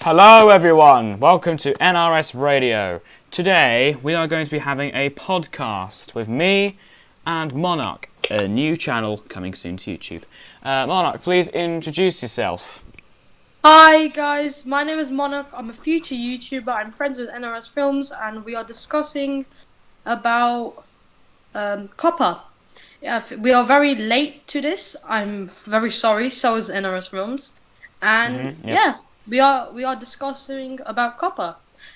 Hello everyone, welcome to NRS Radio. Today we are going to be having a podcast with me and Monarch, a new channel coming soon to YouTube. Monarch, please introduce yourself. Hi guys, my name is Monarch. I'm a future YouTuber. I'm friends with NRS Films and we are discussing about COPPA. We are very late to this. I'm very sorry, so is NRS Films. And Yep. we are discussing about COPPA,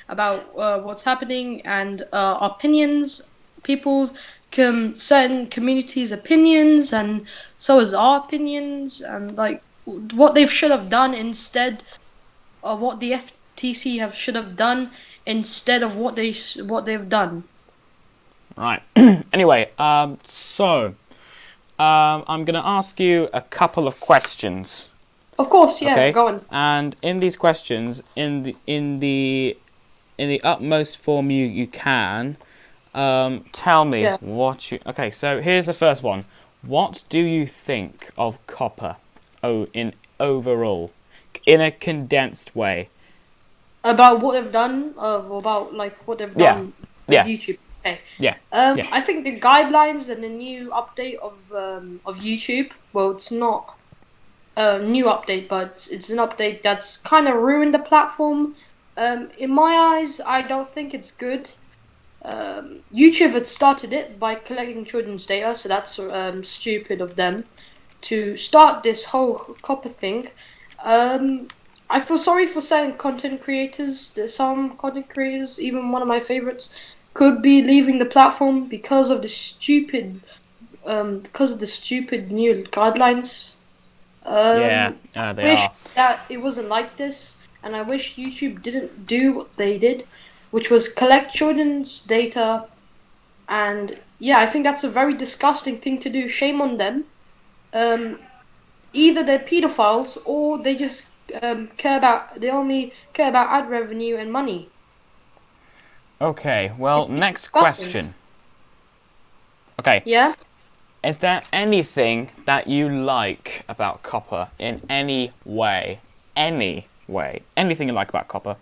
about what's happening and opinions, certain communities' opinions, and so is our opinions, and like what they should have done instead of what the FTC should have done instead of what they've done. Right. Anyway, I'm going to ask you a couple of questions. Of course, yeah, Okay. go on. And in these questions, in the utmost form you can, tell me what you. Okay, so here's the first one. What do you think of COPPA? In overall, in a condensed way. About what they've done, about like what they've done with YouTube. Okay. Yeah. I think the guidelines and the new update of YouTube. Well, it's not a new update, but it's an update that's kind of ruined the platform. In my eyes, I don't think it's good. YouTube had started it by collecting children's data, so that's stupid of them to start this whole COPPA thing. I feel sorry for certain content creators. There's some content creators, even one of my favorites, could be leaving the platform because of the stupid new guidelines. They wish are. that it wasn't like this, and I wish YouTube didn't do what they did, which was collect children's data. And yeah, I think that's a very disgusting thing to do. Shame on them. Either they're pedophiles or they just they only care about ad revenue and money. Okay, well, It's next disgusting. question. Okay. Yeah? Is there anything that you like about COPPA in any way? Any way? Anything you like about COPPA?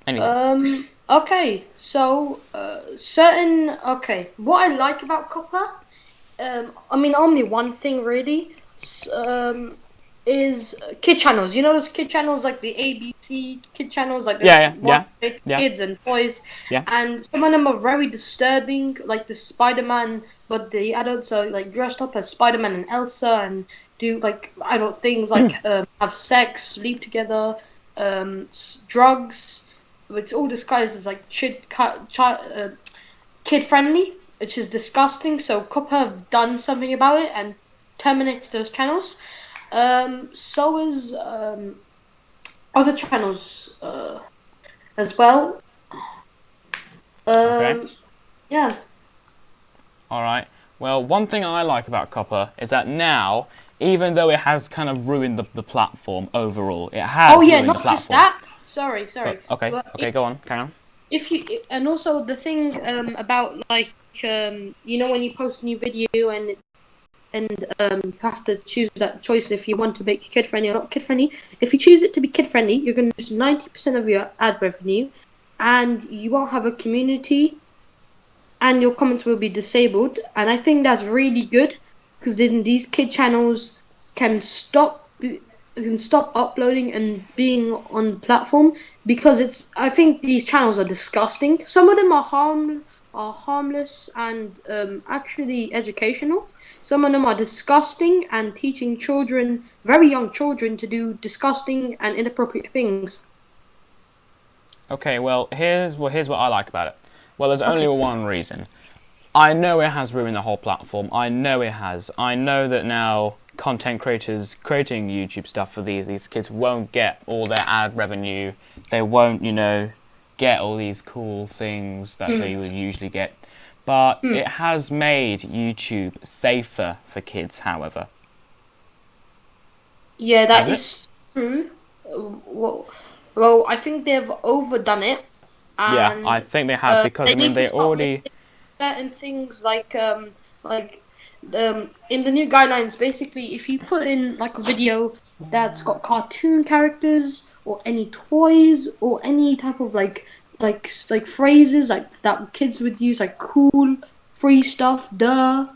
Anything? Okay, so what I like about COPPA, I mean only one thing really, is kid channels. You know those kid channels like the ABC kid channels, like there's one for kids and toys, Yeah. and some of them are very disturbing, like the Spider-Man, but the adults are like dressed up as Spider-Man and Elsa and do like adult things like have sex, sleep together, drugs. It's all disguised as like kid friendly, which is disgusting. So COPPA have done something about it and terminated those channels. So is other channels as well. Okay. Yeah. All right. Well, one thing I like about COPPA is that now, even though it has kind of ruined the platform overall, it has. Oh yeah, ruined not the platform. just that. Sorry. But, okay, go on, carry on. And also the thing about like when you post a new video and you have to choose that choice if you want to make it kid friendly or not kid friendly. If you choose it to be kid friendly, you're going to lose 90% of your ad revenue, and you won't have a community, and your comments will be disabled. And I think that's really good because then these kid channels can stop uploading and being on the platform, because I think these channels are disgusting. Some of them are harmless and actually educational. Some of them are disgusting and teaching children, very young children, to do disgusting and inappropriate things. Okay, well, here's what I like about it. Well, there's only one reason. I know it has ruined the whole platform. I know it has. I know that now content creators creating YouTube stuff for these kids won't get all their ad revenue. They won't, get all these cool things that they would usually get. But it has made YouTube safer for kids, however. Yeah, that is true. Well, I think they've overdone it. And, yeah, I think they have because they already certain things like in the new guidelines. Basically, if you put in like a video that's got cartoon characters or any toys or any type of like phrases like that kids would use, like cool, free stuff, duh,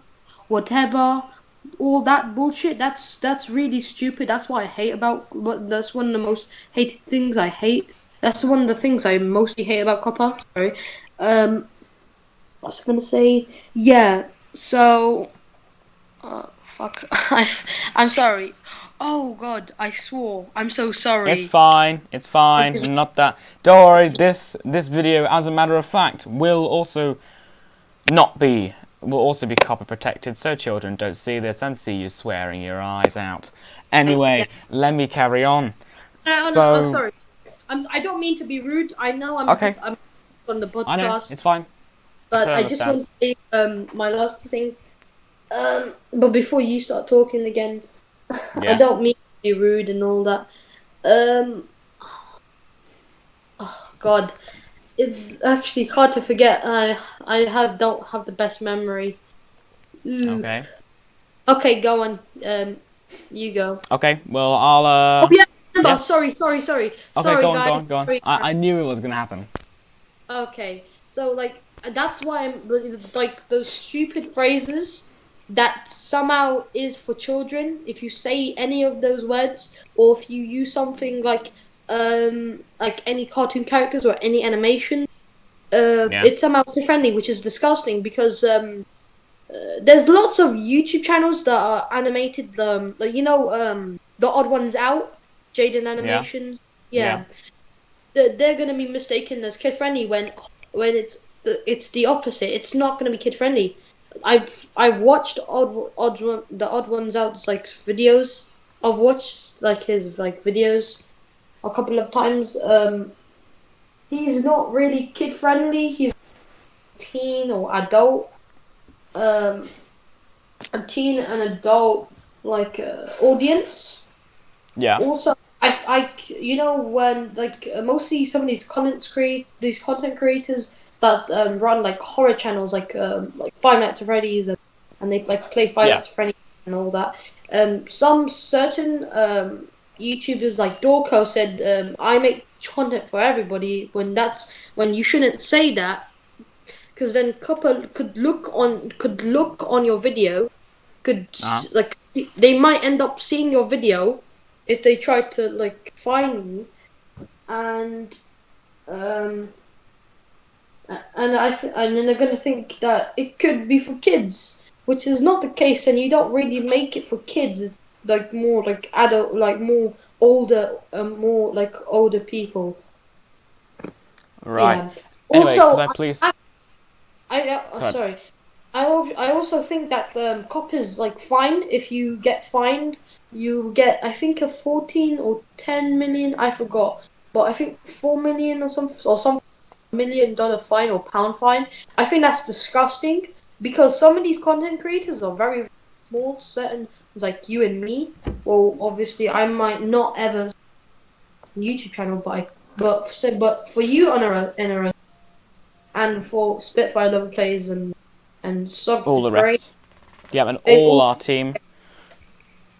whatever, all that bullshit. That's really stupid. That's what I hate about what that's one of the most hated things I hate. That's one of the things I mostly hate about COPPA. Sorry. What was I gonna say? Yeah. So fuck. I'm sorry. Oh God, I swore. I'm so It's sorry. fine. It's fine. Not that. Don't worry. This video, as a matter of fact, not be will also be copy protected, so children don't see this and see you swearing your eyes out. Yeah. Anyway, let me carry on. Oh no, I'm So, sorry. I don't mean to be rude. I know okay, I'm on the I know podcast, it's fine. I but totally I just understand. want to say my last few things. But before you start talking again, I Yeah. don't mean to be rude and all that. Um, God, it's actually hard to forget. I don't have the best memory. Ooh. Okay. Okay, go on. You go. Okay. Well, I'll. Oh yeah, remember. Yeah. Okay. Sorry, Go on. Go guys. on. Go on. Sorry. I knew it was gonna happen. Okay, so like that's why I'm like those stupid phrases that somehow is for children. If you say any of those words, or if you use something like any cartoon characters or any animation, Yeah. it's somehow kid friendly, which is disgusting because there's lots of YouTube channels that are animated. Like the Odd Ones Out, Jaden Yeah. Animations. Yeah. Yeah, they're going to be mistaken as kid friendly when it's the opposite. It's not going to be kid friendly. I've watched the Odd Ones Out's like videos. I've watched like his like videos a couple of times. He's not really kid friendly. He's teen or adult. Um, a teen and adult like audience. Yeah. Also, you know, when like mostly some of these content creators that run like horror channels, like Five Nights at Freddy's, and they like play Five Yeah. Nights at Freddy's and all that. Some certain YouTubers like Dorco said, I make content for everybody, when you shouldn't say that, because then couple could look on your video, Uh huh. like they might end up seeing your video if they try to like find you, and um and then they're gonna think that it could be for kids, which is not the case, and you don't really make it for kids. It's like more like adult, like more like older people. Right. Yeah. Anyway, could Also, I please? Go ahead. sorry. I also think that the cop is like fine. If you get fined, you get, I think, a 14 or 10 million. I forgot, but I think 4 million or some $1 million fine or pound fine. I think that's disgusting because some of these content creators are very small. Certain like you and me. Well, obviously, I might not ever YouTube channel, but for you on a and for Spitfire level players and some All the very rest. Yeah, and it all all our team.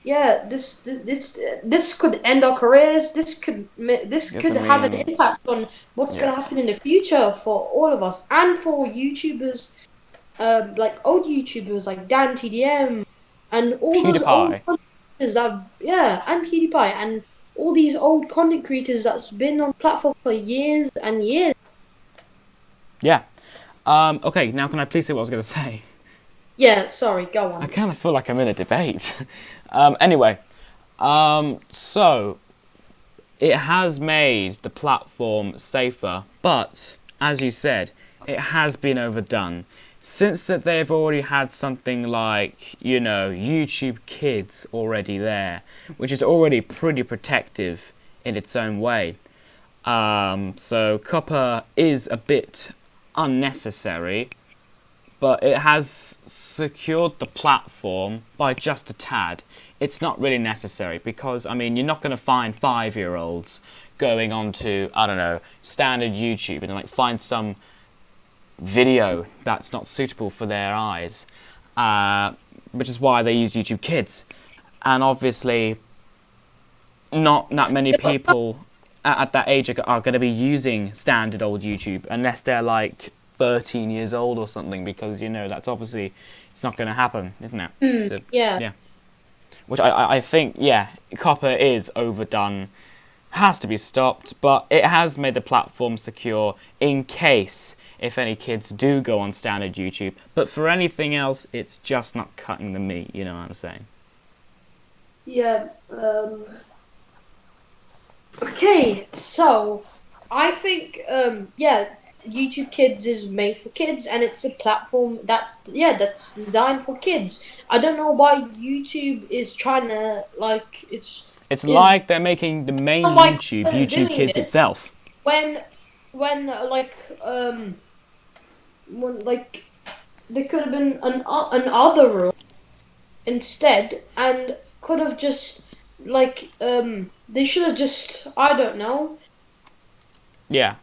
yeah, this could end our careers. This Yes, I could have an mean, impact on what's yeah. going to happen in the future for all of us and for YouTubers, like old YouTubers like Dan TDM and all those old PewDiePie. content creators that, yeah, and PewDiePie and all these old content creators that's been on platform for years and years. Yeah. Okay, now can I please say what I was going to say? Yeah, sorry, go I on. kind of feel like I'm in a debate. Anyway, so it has made the platform safer, but as you said, it has been overdone. Since that they've already had something like, YouTube Kids already there, which is already pretty protective in its own way. So COPPA is a bit unnecessary, but it has secured the platform by just a tad. It's not really necessary because, I mean, you're not going to find 5-year-olds going onto, I don't know, standard YouTube and like find some video that's not suitable for their eyes, which is why they use YouTube Kids. And obviously, not that many Yeah, but people at that age are going to be using standard old YouTube unless they're like 13 years old or something, because that's obviously it's not going to happen, isn't it? So yeah. yeah, which I think COPPA is overdone, has to be stopped, but it has made the platform secure in case if any kids do go on standard YouTube. But for anything else, it's just not cutting the meat. You know what I'm saying? Yeah. Okay, so I think yeah, YouTube Kids is made for kids, and it's a platform that's designed for kids. I don't know why YouTube is trying to like It's is like they're making the main why YouTube, Colour is YouTube doing Kids this itself. when when there could have been an other rule instead, and could have just they should have just, I don't know. Yeah,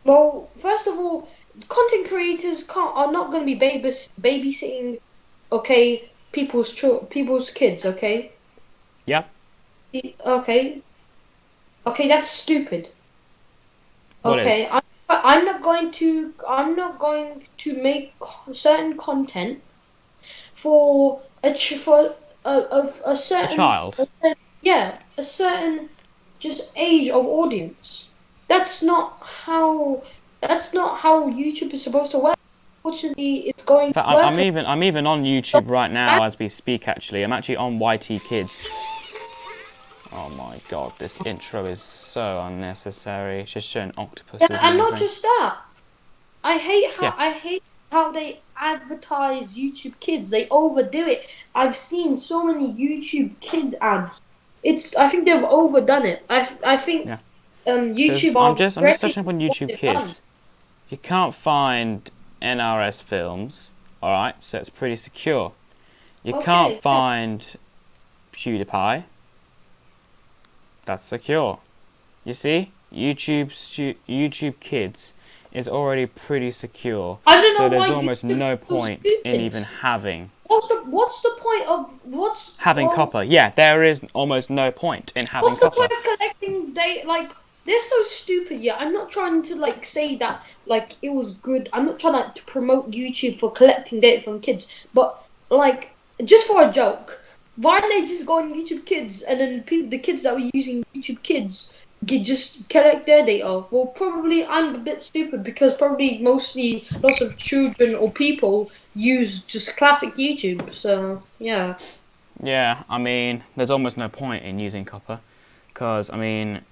Well, first of all, content creators are not going to be babysitting, okay, people's kids, okay? yeah. Okay. Okay, that's stupid. What is? Okay, I'm not going to make certain content for for a A certain child. yeah, a certain just age of audience. That's not how YouTube is supposed to work. Fortunately, it's going In to fact, work. I'm even on YouTube right now as we speak. Actually, I'm actually on YT Kids. Oh my god, this intro is so unnecessary. It's just showing Yeah, octopuses and and not everything. just that. Yeah, I hate how they advertise YouTube Kids. They overdo it. I've seen so many YouTube Kid ads. I think they've overdone it. I think yeah. Because YouTube are I'm just regretting searching up on what YouTube they've done. Kids. You can't find NRS films. All right, so it's pretty secure. You can't Okay, yeah. find PewDiePie. That's secure. You see, YouTube Kids is already pretty secure. I don't So know there's why almost YouTube no is so point in stupid. even What's the point of having COPPA. Yeah, there is almost no point in having what's the point COPPA. of collecting data? Like, they're so stupid. Yeah, I'm not trying to like say that like it was good. I'm not trying to promote YouTube for collecting data from kids, but like just for a joke, why don't they just go on YouTube Kids and then the kids that were using YouTube Kids just collect their data? Well, probably I'm a bit stupid because probably mostly lots of children or people use just classic YouTube. So yeah. Yeah, I mean, there's almost no point in using COPPA. Because, I mean,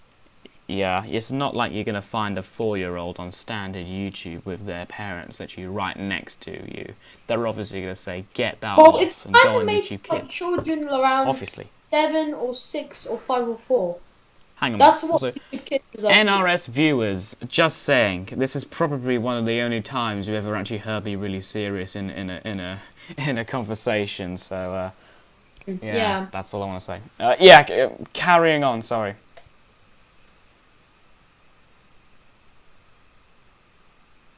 yeah, it's not like you're going to find a 4-year-old on standard YouTube with their parents actually right next to you. They're obviously going to say, get that Well, it's off and go kind of on made for YouTube like Kids. children around Obviously. 7 or 6 or 5 or 4. Hang on a minute. That's what Also, YouTube Kids are. NRS viewers, just saying, this is probably one of the only times you've ever actually heard me really serious in a conversation. So, yeah, Yeah. that's all I want to say. Yeah, carrying on, sorry.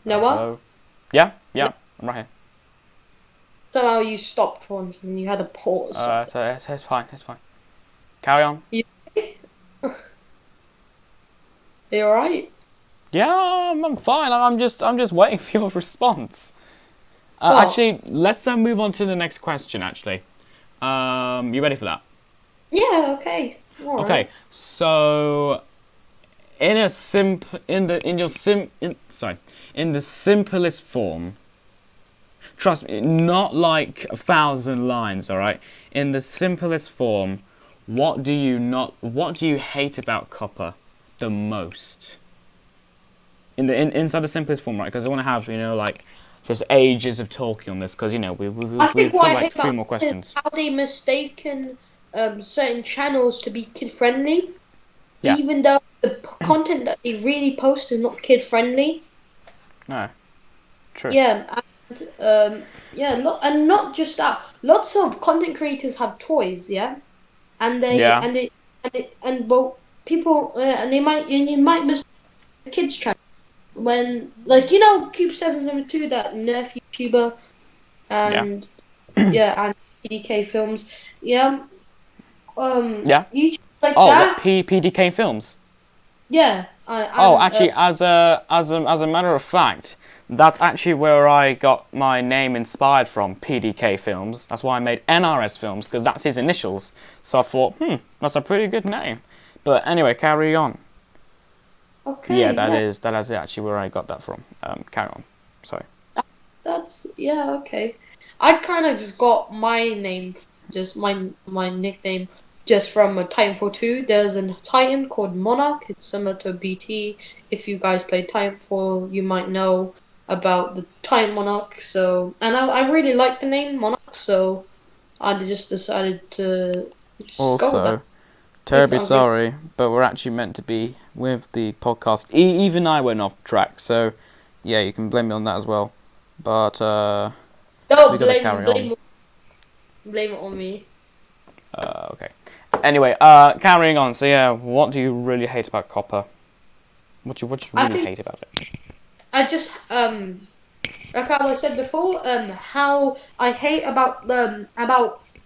Noah? Hello? Yeah, Yeah. yeah, I'm right here. Somehow you stopped once and you had a pause. So it's fine, it's fine. Carry on. You, you alright? Yeah, I'm fine. I'm just waiting for your response. Well, Actually, let's move on to the next question. Actually, you ready for that? yeah, okay. Okay, Alright. so in a simp in the in your sim in, sorry in the simplest form. Trust me, not like 1,000 lines. All right, in the simplest form, what do you hate about COPPA the most? Inside the simplest form, right? Because I want to have like just ages of talking on this, because I think we've what got I like hate three about more it is questions. how they mistaken certain channels to be kid friendly, Yeah. even though the content that they really post is not kid friendly. No. True. Yeah, and yeah, and not just that. Lots of content creators have toys, yeah, and Yeah. well, people and they might and you might miss the kids channel when like Cube 702, that Nerf YouTuber, Yeah. and yeah, and PDK Films, yeah, Yeah. YouTube like Oh, what that. PDK Films? Yeah, Oh, and actually, as a matter of fact, that's actually where I got my name inspired from. PDK Films. That's why I made NRS Films, because that's his initials. So I thought, that's a pretty good name. But anyway, carry on. Yeah, okay, that yeah, is actually where I got that from. Carry on. Sorry. that's yeah, okay. I kind of just got my name, just my nickname, just from a Titanfall 2. There's a Titan called Monarch. It's similar to BT. If you guys play Titanfall, you might know about the Titan Monarch. So, and I really like the name Monarch, so I just decided to just go with that. Also, It terribly sounds good. sorry, but we're actually meant to be with the podcast. Even I went off track, so yeah, you can blame me on that as well. But we No, gotta carry on. blame it on me. Okay. Anyway, carrying on. So yeah, what do you really hate about Copper? What you I really think hate about it? I just like how I said before, how I hate about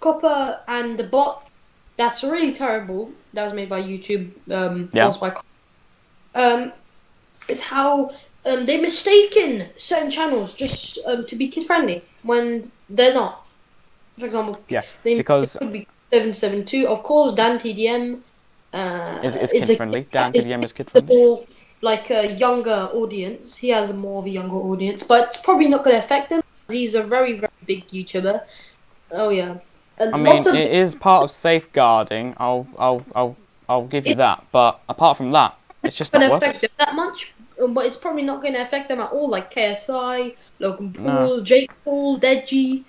Copper and the bot. That's really terrible. That was made by YouTube, Yeah. forced by um, is how they mistaken certain channels just to be kid friendly when they're not. For example, Yeah. it Because could be 772. Of course, Dan TDM. it's It's kid a friendly. Dan it's TDM is kid a friendly. more like a younger audience. He has a more of a younger audience, but it's probably not going to affect him. He's a very big YouTuber. Oh yeah, I lots mean, of it is part of safeguarding. I'll give you it's that. But apart from that, it's just going not to worth affect it. them that much, but it's probably not going to affect them at all. Like KSI, Logan No. Paul, Jake Paul, Deji.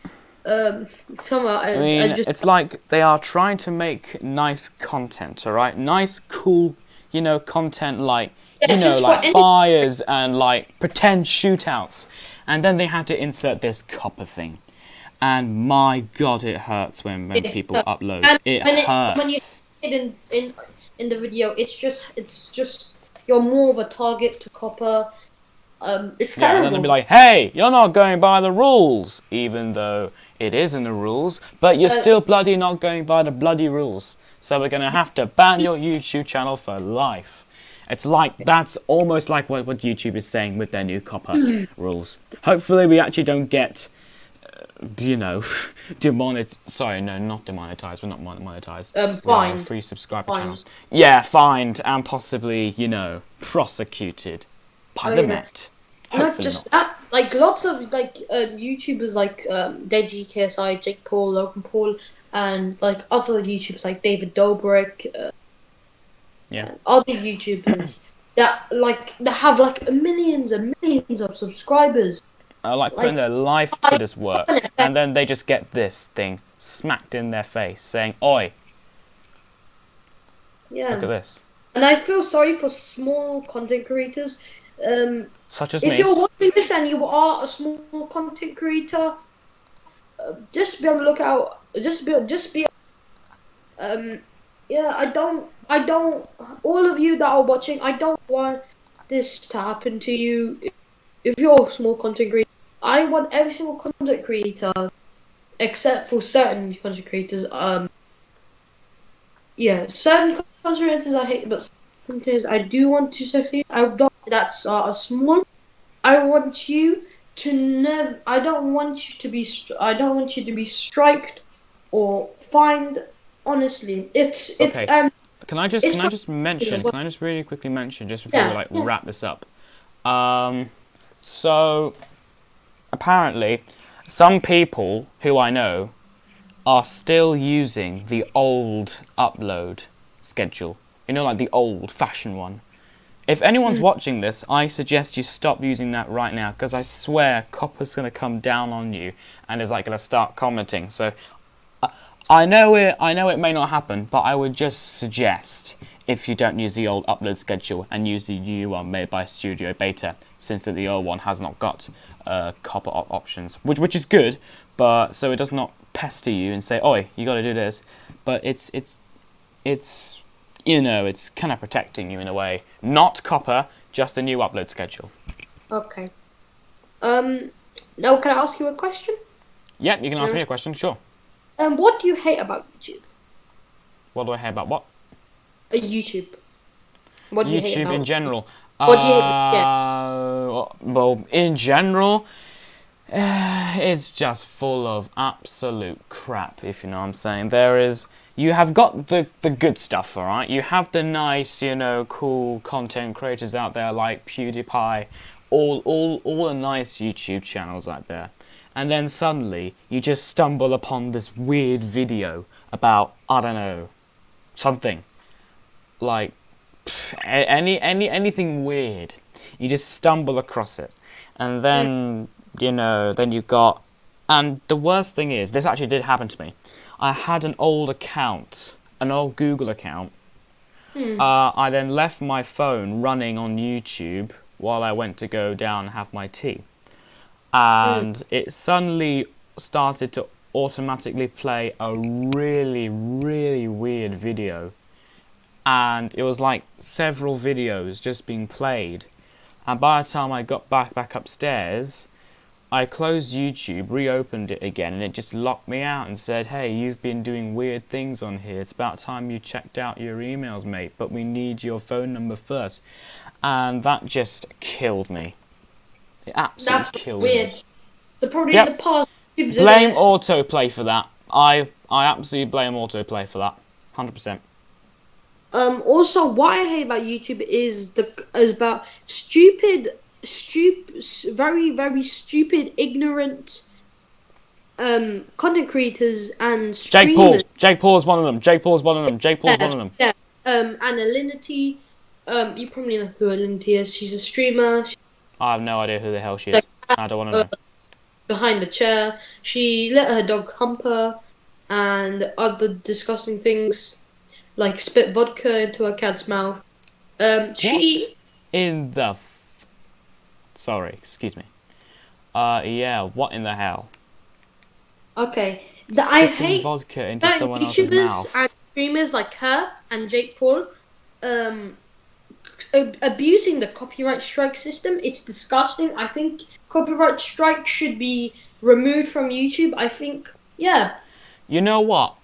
Some are, I I mean, just it's like they are trying to make nice content, alright? Nice, cool, content like, yeah, just for like any fires and like pretend shootouts. And then they had to insert this copper thing. And my god, it hurts when people upload. and It when you hurts. in the video, it's just you're more of a target to Copper. It's Yeah, and then they'll be terrible. like, hey, you're not going by the rules. Even though it is in the rules, but you're Uh, still bloody not going by the bloody rules. So we're going to have to ban your YouTube channel for life. It's like, that's almost like what YouTube is saying with their new copper rules. Hopefully we actually don't get, sorry, no, not demonetized. We're not monetized. We are a Fined, free subscriber channel. fined. Yeah, fined and possibly, prosecuted by Oh the yeah. Met. Not Hopefully just not. that, like lots of YouTubers like Deji, KSI, Jake Paul, Logan Paul, and like other YouTubers like David Dobrik, Yeah. and other YouTubers that have like millions and millions of subscribers. Like putting Like, their life to I, this work, and then they just get this thing smacked in their face saying, oi, look yeah, at this. and I feel sorry for small content creators. Um, Such as if me. you're watching this and you are a small content creator, just be on the lookout. Just be. Um, yeah, I don't. All of you that are watching, I don't want this to happen to you. If you're a small content creator, I want every single content creator, except for certain content creators. Yeah, certain content creators I hate, but some content creators I do want to succeed. I don't. That's small. I want you to never. I don't want you to be. I don't want you to be striked or fined. Honestly, it's Okay, it's can I not just as mention, well. can I just really quickly mention, just before we Yeah, like yeah. wrap this up? So apparently, some people who I know are still using the old upload schedule. Like the old-fashioned one. If anyone's Mm. watching this, I suggest you stop using that right now, because I swear Copper's going to come down on you and is like going to start commenting. So I know it may not happen, but I would just suggest, if you don't use the old upload schedule and use the new one made by Studio Beta, since the old one has not got Copper options, which is good, but so it does not pester you and say, "Oi, you got to do this," but it's it's kind of protecting you in a way. Not Copper, just a new upload schedule. Okay. Um. Now, can I ask you a question? Yeah, you can ask me Um. a question, sure. What do you hate about YouTube? What do I hear about what? YouTube. What do you hate YouTube in about? general. What do you hate? Yeah. Well, in general, it's just full of absolute crap, if you know what I'm saying. You have got the good stuff, alright? You have the nice, cool content creators out there like PewDiePie, all the nice YouTube channels out there. And then suddenly, you just stumble upon this weird video about, I don't know, something. Like, anything weird. You just stumble across it. And then, then you've got... And the worst thing is, this actually did happen to me. I had an old account, an old Google account. I then left my phone running on YouTube while I went to go down and have my tea. And it suddenly started to automatically play a really, really weird video. And it was like several videos just being played. And by the time I got back upstairs, I closed YouTube, reopened it again, and it just locked me out and said, hey, you've been doing weird things on here. It's about time you checked out your emails, mate, but we need your phone number first. And that just killed me. It absolutely That's killed weird. me. So probably in Yep. the past, YouTube's Blame doing it. autoplay for that. I absolutely blame autoplay for that. 100%. Also, what I hate about YouTube is about very very stupid, ignorant content creators and Jake Paul. streamers. Jake Paul's one of them. Jake Paul's one of them. Jake Paul's one of them. Yeah. And Alinity. You probably know who Alinity is. She's a streamer. She's I have no idea who the hell she the is. I don't want to know. behind the chair. She let her dog hump her, and other disgusting things like spit vodka into her cat's mouth. She In the Sorry, excuse me. Yeah, what in the hell? Okay. I Spitting hate vodka into that someone else's YouTubers mouth. and streamers like her and Jake Paul abusing the copyright strike system. It's disgusting. I think copyright strike should be removed from YouTube. I think, yeah. You know what?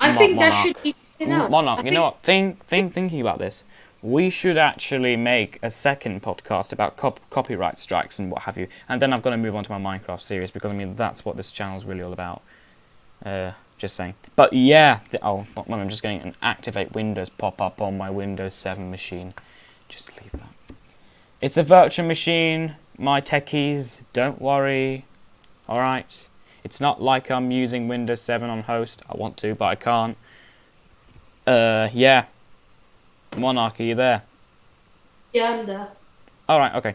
I think that Monarch. should be taken out. Monarch, you know what? Thinking about this, we should actually make a second podcast about copyright strikes and what have you. And then I've got to move on to my Minecraft series because, I mean, that's what this channel is really all about. Just saying. But yeah, I'm just getting an activate Windows pop up on my Windows 7 machine. Just leave that. It's a virtual machine, my techies, don't worry. Alright? It's not like I'm using Windows 7 on host. I want to, but I can't. Yeah. Monarch, are you there? Yeah, I'm there. Alright, okay.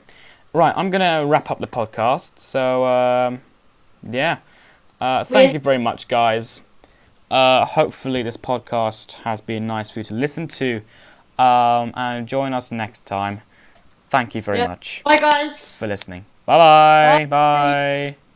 Right, I'm going to wrap up the podcast. So, yeah. Thank you very much, guys. Hopefully this podcast has been nice for you to listen to. And join us next time. Thank you very much Bye, guys. for listening. Bye-bye. Bye. Bye.